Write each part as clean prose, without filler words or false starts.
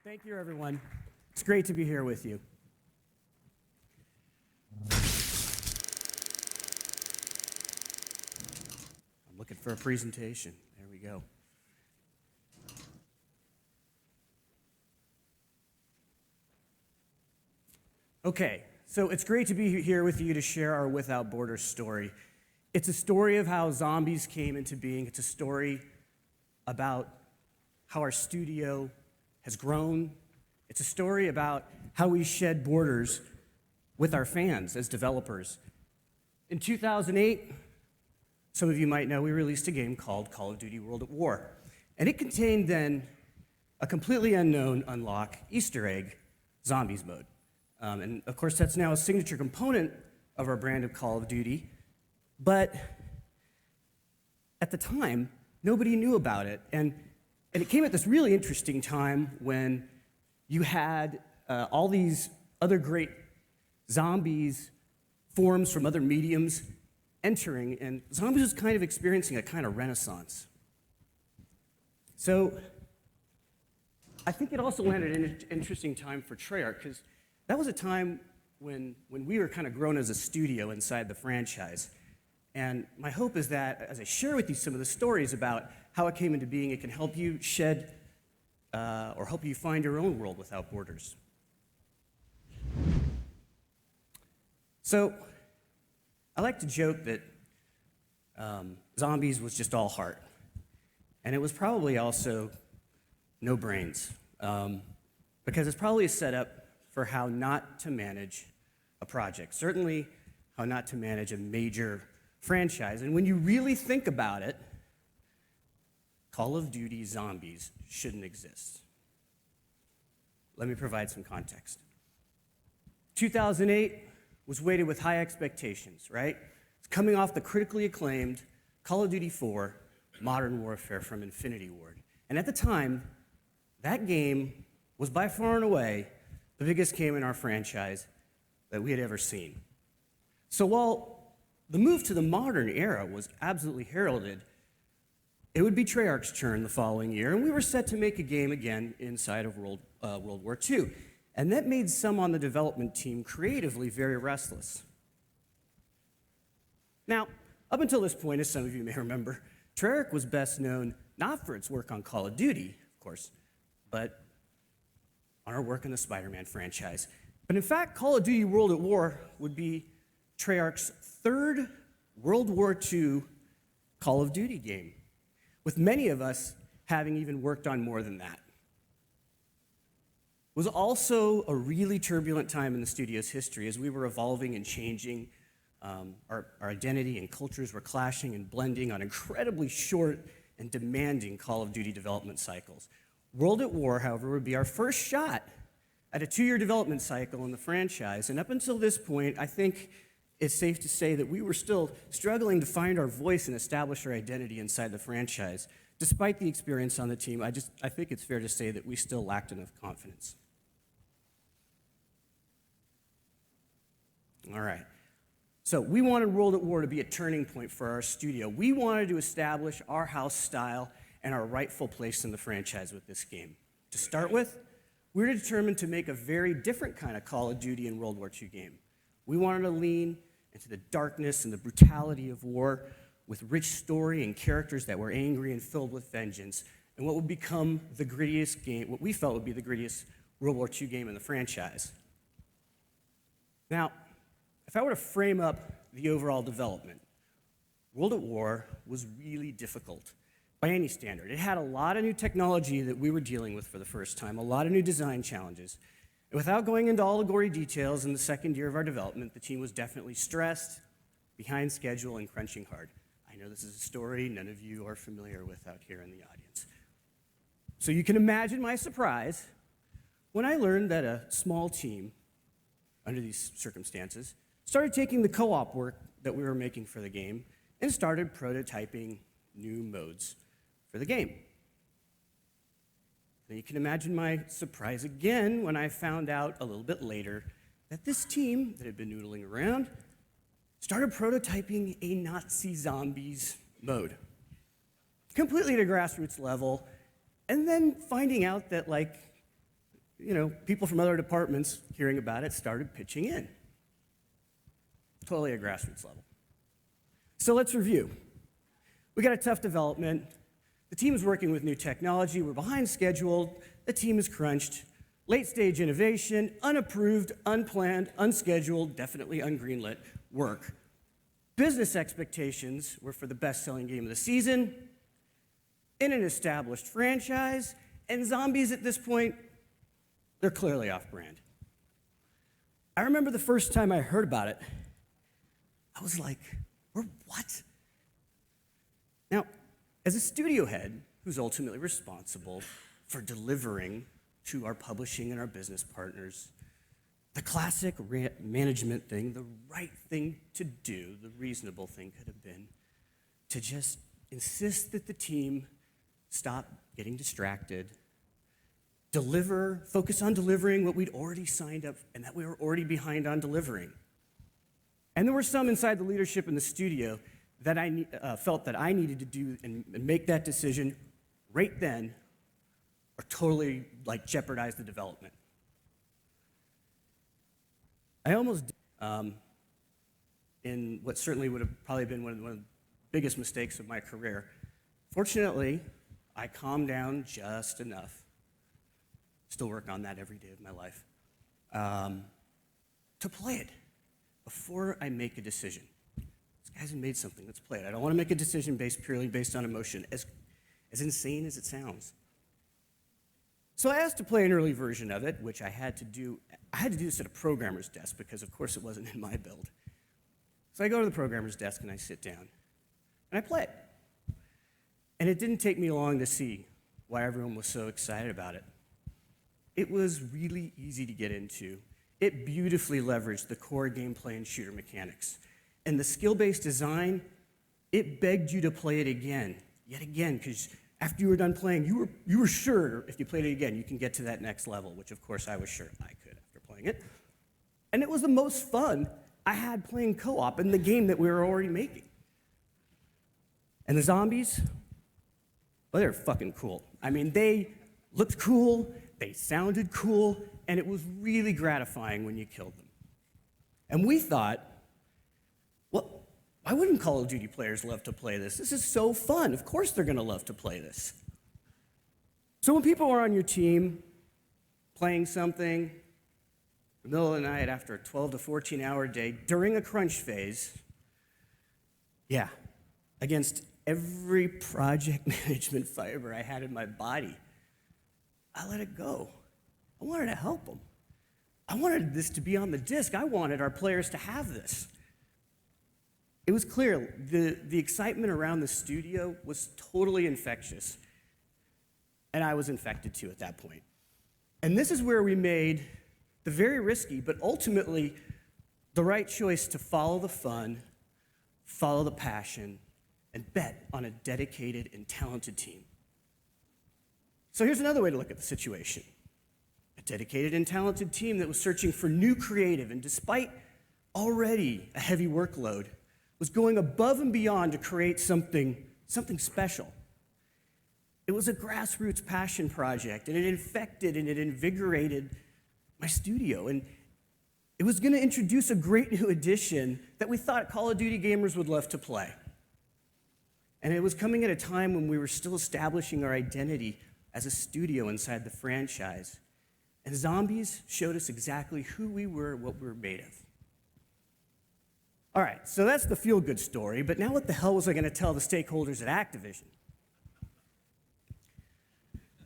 Thank you, everyone. It's great to be here with you. I'm looking for a presentation. There we go. Okay, so it's great to be here with you to share our Without Borders story. It's a story of how zombies came into being. It's a story about how our studio has grown. It's a story about how we shed borders with our fans as developers. In 2008, some of you might know, we released a game called Call of Duty World at War. And it contained then a completely unknown unlock Easter egg, Zombies mode. And of course, that's now a signature component of our brand of Call of Duty. But at the time, nobody knew about it. And it came at this really interesting time when you had all these other great zombies forms from other mediums entering, and zombies was kind of experiencing a kind of renaissance. So I think it also landed in an interesting time for Treyarch, because that was a time when we were kind of grown as a studio inside the franchise. And my hope is that as I share with you some of the stories about how it came into being, it can help you shed or help you find your own world without borders. So I like to joke that zombies was just all heart. And it was probably also no brains, because it's probably a setup for how not to manage a project, certainly how not to manage a major franchise. And when you really think about it, Call of Duty zombies shouldn't exist. Let me provide some context. 2008 was weighted with high expectations, right? It's coming off the critically acclaimed Call of Duty 4 Modern Warfare from Infinity Ward. And at the time, that game was by far and away the biggest game in our franchise that we had ever seen. So while the move to the modern era was absolutely heralded, it would be Treyarch's turn the following year, and we were set to make a game again inside of World War II. And that made some on the development team creatively very restless. Now, up until this point, as some of you may remember, Treyarch was best known not for its work on Call of Duty, of course, but on our work in the Spider-Man franchise. But in fact, Call of Duty World at War would be Treyarch's third World War II Call of Duty game, with many of us having even worked on more than that. It was also a really turbulent time in the studio's history as we were evolving and changing. Our identity and cultures were clashing and blending on incredibly short and demanding Call of Duty development cycles. World at War, however, would be our first shot at a 2-year development cycle in the franchise. And up until this point, I think it's safe to say that we were still struggling to find our voice and establish our identity inside the franchise. Despite the experience on the team, I think it's fair to say that we still lacked enough confidence. All right. So we wanted World at War to be a turning point for our studio. We wanted to establish our house style and our rightful place in the franchise with this game. To start with, we were determined to make a very different kind of Call of Duty and World War II game. We wanted to lean into the darkness and the brutality of war with rich story and characters that were angry and filled with vengeance, and what would become the grittiest game, what we felt would be the grittiest World War II game in the franchise. Now, if I were to frame up the overall development, World at War was really difficult by any standard. It had a lot of new technology that we were dealing with for the first time, a lot of new design challenges. And without going into all the gory details, in the second year of our development, the team was definitely stressed, behind schedule, and crunching hard. I know this is a story none of you are familiar with out here in the audience. So you can imagine my surprise when I learned that a small team, under these circumstances, started taking the co-op work that we were making for the game and started prototyping new modes for the game. And you can imagine my surprise again when I found out a little bit later that this team that had been noodling around started prototyping a Nazi zombies mode, completely at a grassroots level, and then finding out that, like, people from other departments hearing about it started pitching in. Totally a grassroots level. So let's review. We got a tough development. The team is working with new technology. We're behind schedule. The team is crunched. Late stage innovation, unapproved, unplanned, unscheduled, definitely ungreenlit work. Business expectations were for the best-selling game of the season, in an established franchise, and zombies at this point, they're clearly off-brand. I remember the first time I heard about it, I was like, we're what? Now, as a studio head who's ultimately responsible for delivering to our publishing and our business partners, the classic management thing, the right thing to do, the reasonable thing could have been to just insist that the team stop getting distracted, focus on delivering what we'd already signed up and that we were already behind on delivering. And there were some inside the leadership in the studio that I felt that I needed to do and make that decision right then or totally jeopardize the development. I almost did, in what certainly would have probably been one of the biggest mistakes of my career. Fortunately, I calmed down just enough, still work on that every day of my life, to play it before I make a decision. These guys have made something, let's play it. I don't want to make a decision purely based on emotion, as insane as it sounds. So I asked to play an early version of it, which I had to do this at a programmer's desk because, of course, it wasn't in my build. So I go to the programmer's desk and I sit down and I play it. And it didn't take me long to see why everyone was so excited about it. It was really easy to get into. It beautifully leveraged the core gameplay and shooter mechanics. And the skill-based design, it begged you to play it again, yet again, because after you were done playing, you were sure if you played it again, you can get to that next level, which of course I was sure I could after playing it. And it was the most fun I had playing co-op in the game that we were already making. And the zombies, well, they're fucking cool. I mean, they looked cool, they sounded cool, and it was really gratifying when you killed them. And we thought, well, why wouldn't Call of Duty players love to play this? This is so fun. Of course they're going to love to play this. So when people are on your team playing something in the middle of the night after a 12 to 14-hour day during a crunch phase, yeah, against every project management fiber I had in my body, I let it go. I wanted to help them. I wanted this to be on the disc. I wanted our players to have this. It was clear the excitement around the studio was totally infectious, and I was infected too at that point. And this is where we made the very risky, but ultimately the right choice to follow the fun, follow the passion, and bet on a dedicated and talented team. So here's another way to look at the situation. A dedicated and talented team that was searching for new creative, and despite already a heavy workload, was going above and beyond to create something special. It was a grassroots passion project, and it infected and it invigorated my studio. And it was going to introduce a great new addition that we thought Call of Duty gamers would love to play. And it was coming at a time when we were still establishing our identity as a studio inside the franchise. And zombies showed us exactly who we were, what we were made of. All right, so that's the feel-good story, but now what the hell was I going to tell the stakeholders at Activision?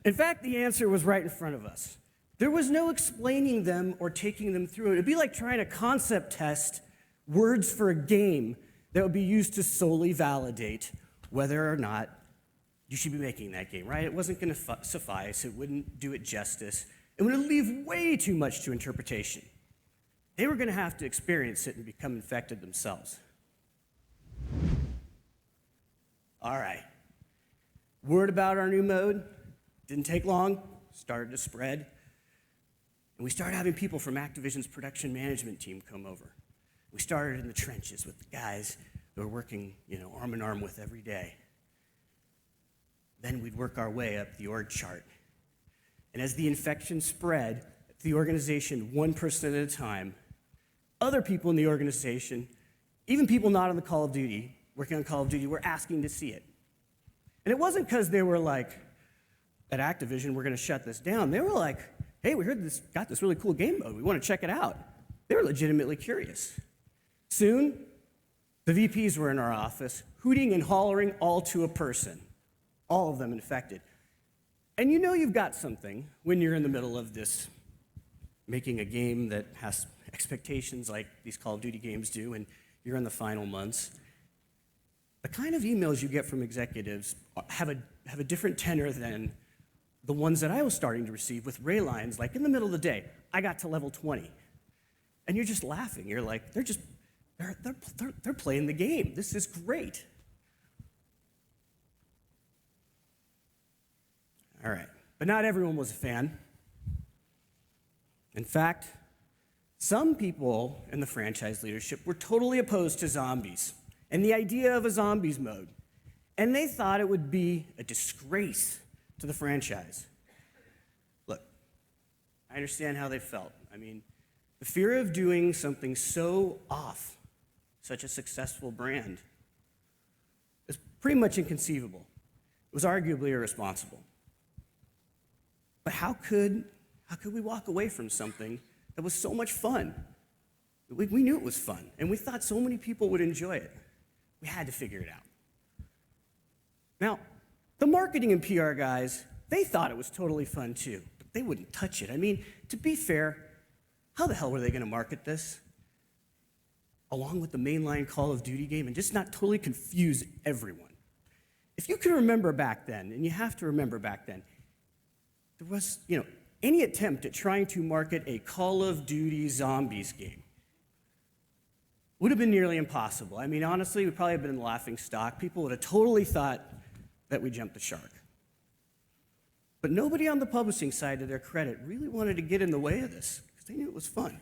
In fact, the answer was right in front of us. There was no explaining them or taking them through it. It'd be like trying to concept test words for a game that would be used to solely validate whether or not you should be making that game, right? It wasn't going to suffice. It wouldn't do it justice. It would leave way too much to interpretation. They were going to have to experience it and become infected themselves. All right. Word about our new mode didn't take long, started to spread. And we started having people from Activision's production management team come over. We started in the trenches with the guys that were working, arm in arm with every day. Then we'd work our way up the org chart. And as the infection spread, the organization, one person at a time, other people in the organization, even people not on the Call of Duty, working on Call of Duty, were asking to see it. And it wasn't because they were like, at Activision, we're going to shut this down. They were like, hey, we heard this, got this really cool game mode. We want to check it out. They were legitimately curious. Soon, the VPs were in our office, hooting and hollering all to a person, all of them infected. And you know you've got something when you're in the middle of this, making a game that has expectations like these Call of Duty games do, and you're in the final months. The kind of emails you get from executives have a different tenor than the ones that I was starting to receive with ray lines, like in the middle of the day, I got to level 20. And you're just laughing. You're like, they're playing the game. This is great. All right, but not everyone was a fan. In fact, some people in the franchise leadership were totally opposed to zombies and the idea of a zombies mode. And they thought it would be a disgrace to the franchise. Look, I understand how they felt. I mean, the fear of doing something so off such a successful brand is pretty much inconceivable. It was arguably irresponsible. But how could we walk away from something that was so much fun? We knew it was fun, and we thought so many people would enjoy it. We had to figure it out. Now, the marketing and PR guys, they thought it was totally fun too, but they wouldn't touch it. I mean, to be fair, how the hell were they going to market this along with the mainline Call of Duty game and just not totally confuse everyone? If you can remember back then, and you have to remember back then, there was, any attempt at trying to market a Call of Duty zombies game would have been nearly impossible. I mean, honestly, we'd probably have been in the laughing stock. People would have totally thought that we jumped the shark. But nobody on the publishing side, to their credit, really wanted to get in the way of this because they knew it was fun.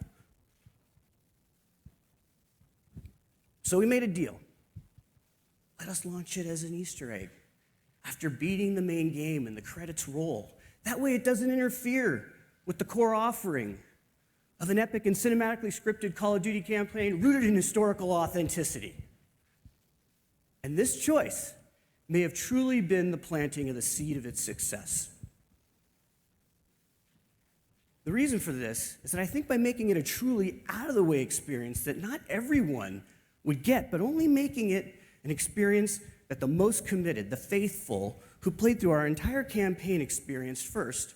So we made a deal. Let us launch it as an Easter egg after beating the main game and the credits roll. That way it doesn't interfere with the core offering of an epic and cinematically scripted Call of Duty campaign rooted in historical authenticity. And this choice may have truly been the planting of the seed of its success. The reason for this is that I think by making it a truly out-of-the-way experience that not everyone would get, but only making it an experience that the most committed, the faithful, who played through our entire campaign experienced first,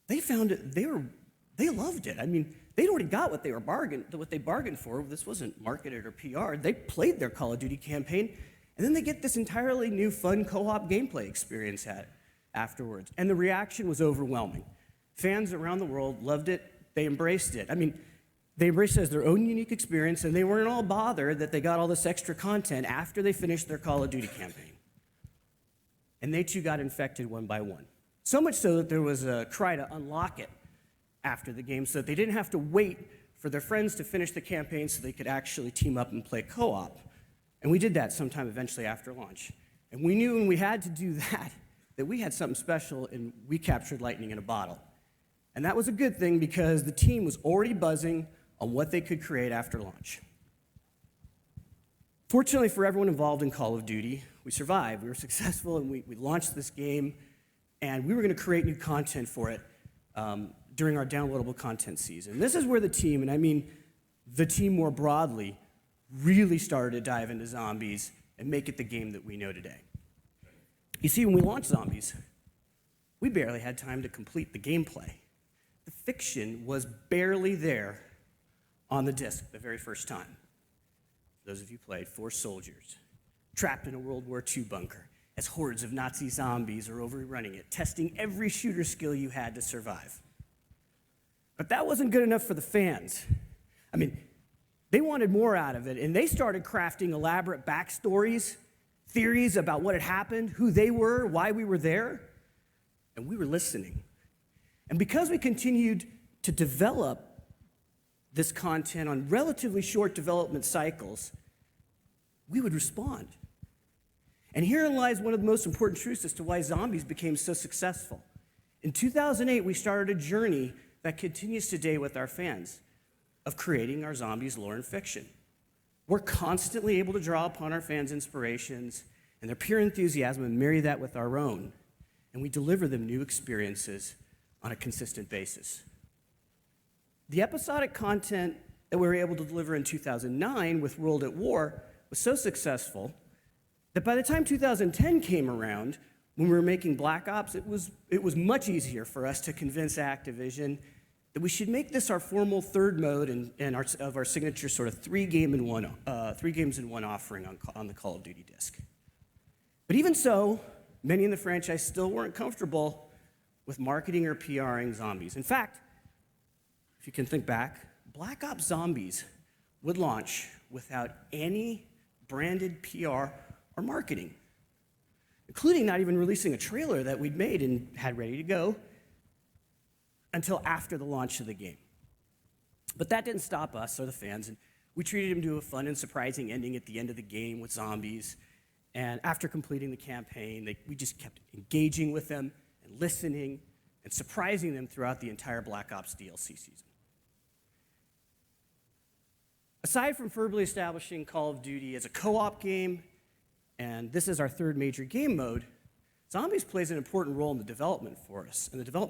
they found it, they loved it. I mean, they'd already got what they bargained for. This wasn't marketed or PR. They played their Call of Duty campaign, and then they get this entirely new fun co-op gameplay experience afterwards. And the reaction was overwhelming. Fans around the world loved it. They embraced it. I mean, they embraced it as their own unique experience, and they weren't all bothered that they got all this extra content after they finished their Call of Duty campaign. And they too got infected one by one. So much so that there was a cry to unlock it after the game so that they didn't have to wait for their friends to finish the campaign so they could actually team up and play co-op. And we did that sometime eventually after launch. And we knew when we had to do that we had something special and we captured lightning in a bottle. And that was a good thing because the team was already buzzing on what they could create after launch. Fortunately for everyone involved in Call of Duty, we survived. We were successful, and we launched this game, and we were going to create new content for it during our downloadable content season. This is where the team, and I mean the team more broadly, really started to dive into zombies and make it the game that we know today. You see, when we launched Zombies, we barely had time to complete the gameplay. The fiction was barely there on the disc the very first time. For those of you who played, 4 soldiers trapped in a World War II bunker as hordes of Nazi zombies are overrunning it, testing every shooter skill you had to survive. But that wasn't good enough for the fans. I mean, they wanted more out of it, and they started crafting elaborate backstories, theories about what had happened, who they were, why we were there, and we were listening. And because we continued to develop this content on relatively short development cycles, we would respond. And herein lies one of the most important truths as to why zombies became so successful. In 2008, we started a journey that continues today with our fans of creating our zombies lore and fiction. We're constantly able to draw upon our fans' inspirations and their pure enthusiasm and marry that with our own, and we deliver them new experiences on a consistent basis. The episodic content that we were able to deliver in 2009 with World at War was so successful that by the time 2010 came around, when we were making Black Ops, it was much easier for us to convince Activision that we should make this our formal third mode of our signature sort of three games in one offering on the Call of Duty disc. But even so, many in the franchise still weren't comfortable with marketing or PRing zombies. In fact, if you can think back, Black Ops Zombies would launch without any branded PR or marketing, including not even releasing a trailer that we'd made and had ready to go until after the launch of the game. But that didn't stop us or the fans, and we treated them to a fun and surprising ending at the end of the game with zombies. And after completing the campaign, we just kept engaging with them and listening and surprising them throughout the entire Black Ops DLC season. Aside from firmly establishing Call of Duty as a co-op game, and this is our third major game mode, Zombies plays an important role in the development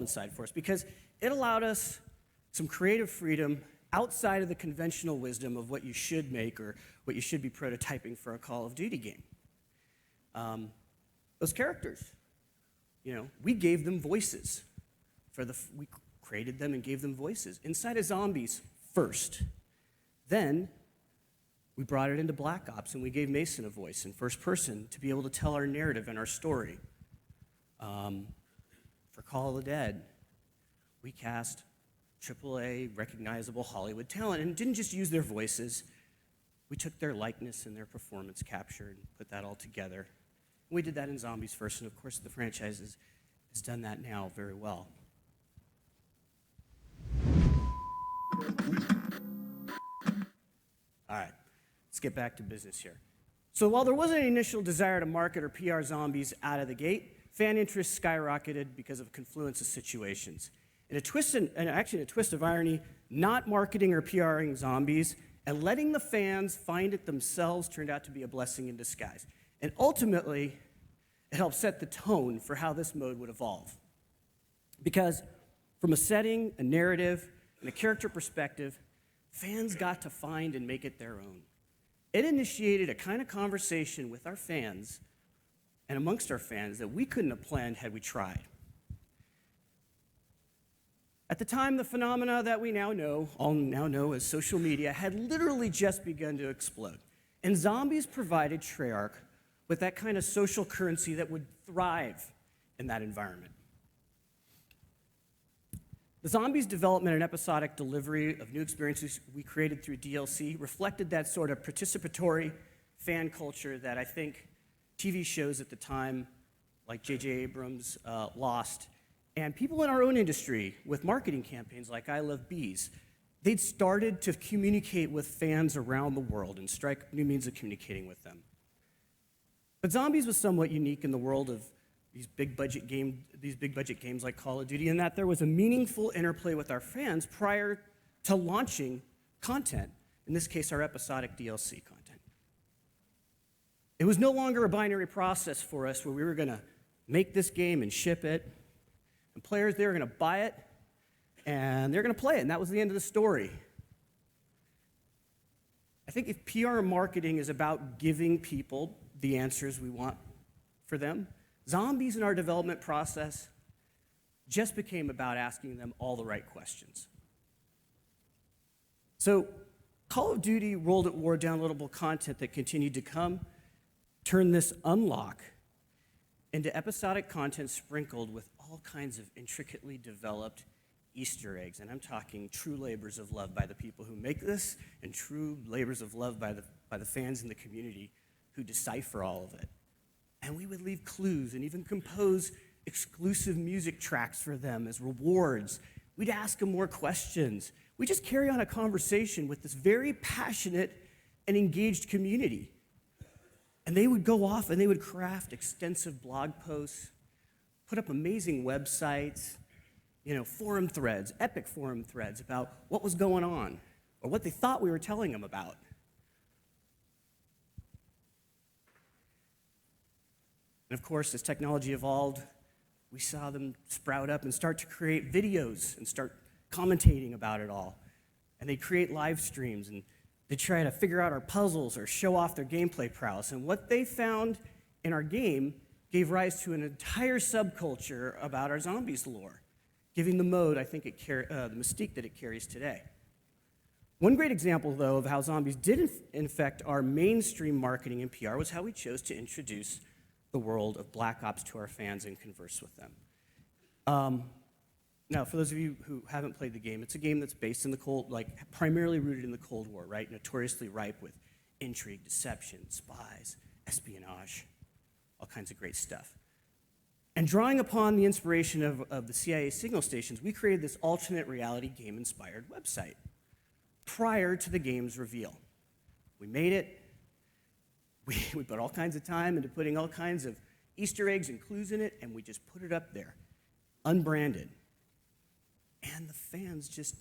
side for us, because it allowed us some creative freedom outside of the conventional wisdom of what you should make or what you should be prototyping for a Call of Duty game. Those characters, we gave them voices. We created them and gave them voices inside of Zombies first. Then we brought it into Black Ops, and we gave Mason a voice in first person to be able to tell our narrative and our story. For Call of the Dead, we cast AAA recognizable Hollywood talent and didn't just use their voices. We took their likeness and their performance capture and put that all together. And we did that in Zombies first, and of course the franchise has done that now very well. All right, let's get back to business here. So while there wasn't an initial desire to market or PR Zombies out of the gate, fan interest skyrocketed because of a confluence of situations. In a twist of irony, not marketing or PRing Zombies and letting the fans find it themselves turned out to be a blessing in disguise. And ultimately, it helped set the tone for how this mode would evolve. Because from a setting, a narrative, and a character perspective, fans got to find and make it their own. It initiated a kind of conversation with our fans and amongst our fans that we couldn't have planned had we tried. At the time, the phenomena that we all now know as social media, had literally just begun to explode. And Zombies provided Treyarch with that kind of social currency that would thrive in that environment. The Zombies development and episodic delivery of new experiences we created through DLC reflected that sort of participatory fan culture that I think TV shows at the time, like J.J. Abrams, lost. And people in our own industry with marketing campaigns like I Love Bees, they'd started to communicate with fans around the world and strike new means of communicating with them. But Zombies was somewhat unique in the world of these big budget games like Call of Duty, in that there was a meaningful interplay with our fans prior to launching content, in this case our episodic DLC content. It was no longer a binary process for us where we were going to make this game and ship it, and players, they were going to buy it, and they're going to play it, and that was the end of the story. I think if PR marketing is about giving people the answers we want for them, Zombies in our development process just became about asking them all the right questions. So Call of Duty World at War downloadable content that continued to come turned this unlock into episodic content sprinkled with all kinds of intricately developed Easter eggs. And I'm talking true labors of love by the people who make this and true labors of love by the fans in the community who decipher all of it. And we would leave clues and even compose exclusive music tracks for them as rewards. We'd ask them more questions. We just carry on a conversation with this very passionate and engaged community. And they would go off and they would craft extensive blog posts, put up amazing websites, forum threads, epic forum threads about what was going on or what they thought we were telling them about. And of course, as technology evolved, we saw them sprout up and start to create videos and start commentating about it all. And they'd create live streams, and they'd try to figure out our puzzles or show off their gameplay prowess. And what they found in our game gave rise to an entire subculture about our zombies lore, giving the mode, I think, the mystique that it carries today. One great example, though, of how zombies did infect our mainstream marketing and PR was how we chose to introduce the world of Black Ops to our fans and converse with them. Now, for those of you who haven't played the game, it's a game that's based in the primarily rooted in the Cold War, right? Notoriously ripe with intrigue, deception, spies, espionage, all kinds of great stuff. And drawing upon the inspiration of the CIA signal stations, we created this alternate reality game-inspired website prior to the game's reveal. We made it. We put all kinds of time into putting all kinds of Easter eggs and clues in it, and we just put it up there, unbranded. And the fans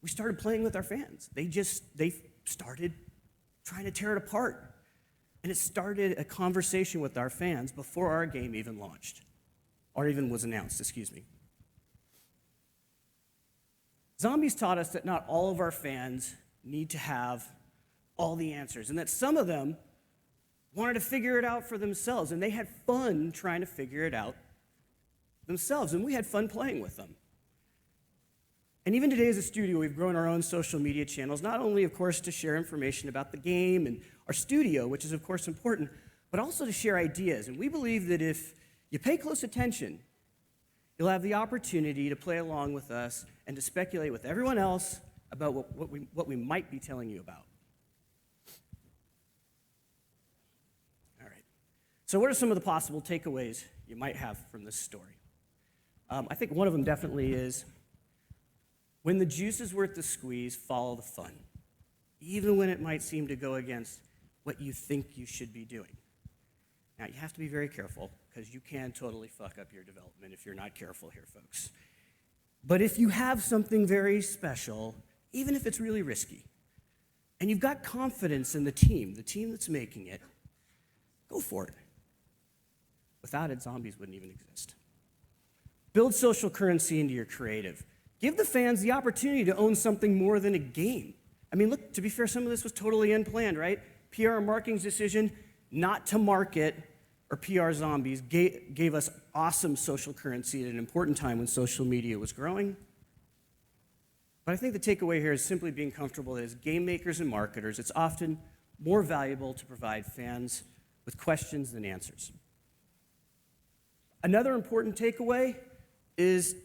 we started playing with our fans. They started trying to tear it apart. And it started a conversation with our fans before our game even launched, or even was announced, excuse me. Zombies taught us that not all of our fans need to have all the answers, and that some of them wanted to figure it out for themselves, and they had fun trying to figure it out themselves, and we had fun playing with them. And even today as a studio, we've grown our own social media channels, not only, of course, to share information about the game and our studio, which is, of course, important, but also to share ideas. And we believe that if you pay close attention, you'll have the opportunity to play along with us and to speculate with everyone else about what we might be telling you about. So what are some of the possible takeaways you might have from this story? I think one of them definitely is, when the juice is worth the squeeze, follow the fun, even when it might seem to go against what you think you should be doing. Now, you have to be very careful, because you can totally fuck up your development if you're not careful here, folks. But if you have something very special, even if it's really risky, and you've got confidence in the team that's making it, go for it. Without it, zombies wouldn't even exist. Build social currency into your creative. Give the fans the opportunity to own something more than a game. I mean, look, to be fair, some of this was totally unplanned, right? PR and marketing's decision not to market or PR zombies gave us awesome social currency at an important time when social media was growing. But I think the takeaway here is simply being comfortable that as game makers and marketers, it's often more valuable to provide fans with questions than answers. Another important takeaway is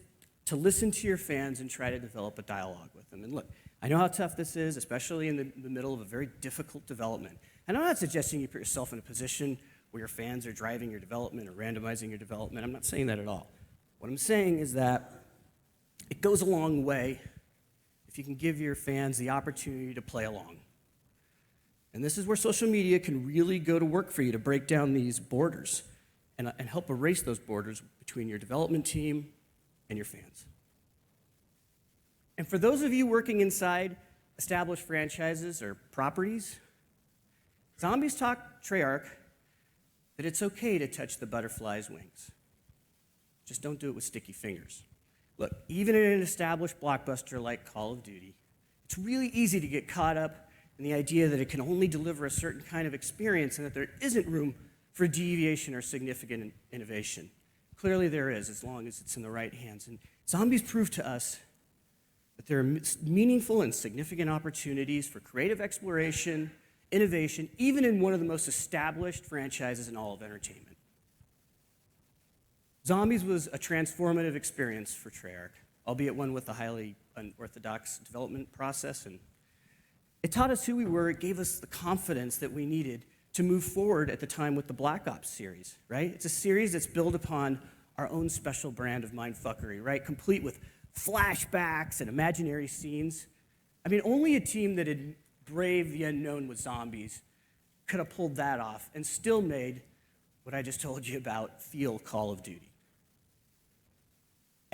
to listen to your fans and try to develop a dialogue with them. And look, I know how tough this is, especially in the middle of a very difficult development. And I'm not suggesting you put yourself in a position where your fans are driving your development or randomizing your development. I'm not saying that at all. What I'm saying is that it goes a long way if you can give your fans the opportunity to play along. And this is where social media can really go to work for you to break down these borders and help erase those borders between your development team and your fans. And for those of you working inside established franchises or properties, zombies taught Treyarch that it's okay to touch the butterfly's wings. Just don't do it with sticky fingers. Look, even in an established blockbuster like Call of Duty, it's really easy to get caught up in the idea that it can only deliver a certain kind of experience and that there isn't room for deviation or significant innovation. Clearly there is, as long as it's in the right hands. And zombies prove to us that there are meaningful and significant opportunities for creative exploration, innovation, even in one of the most established franchises in all of entertainment. Zombies was a transformative experience for Treyarch, albeit one with a highly unorthodox development process. And it taught us who we were. It gave us the confidence that we needed to move forward at the time with the Black Ops series, right? It's a series that's built upon our own special brand of mindfuckery, right? Complete with flashbacks and imaginary scenes. I mean, only a team that had braved the unknown with zombies could have pulled that off and still made what I just told you about feel Call of Duty.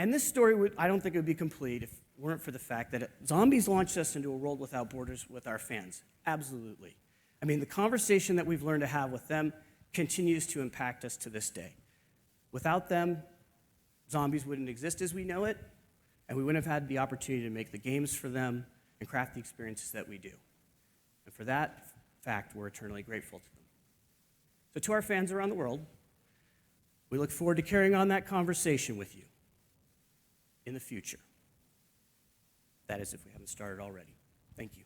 And this story, I don't think it would be complete if it weren't for the fact that zombies launched us into a world without borders with our fans. Absolutely. I mean, the conversation that we've learned to have with them continues to impact us to this day. Without them, zombies wouldn't exist as we know it, and we wouldn't have had the opportunity to make the games for them and craft the experiences that we do. And for that fact, we're eternally grateful to them. So to our fans around the world, we look forward to carrying on that conversation with you in the future. That is, if we haven't started already. Thank you.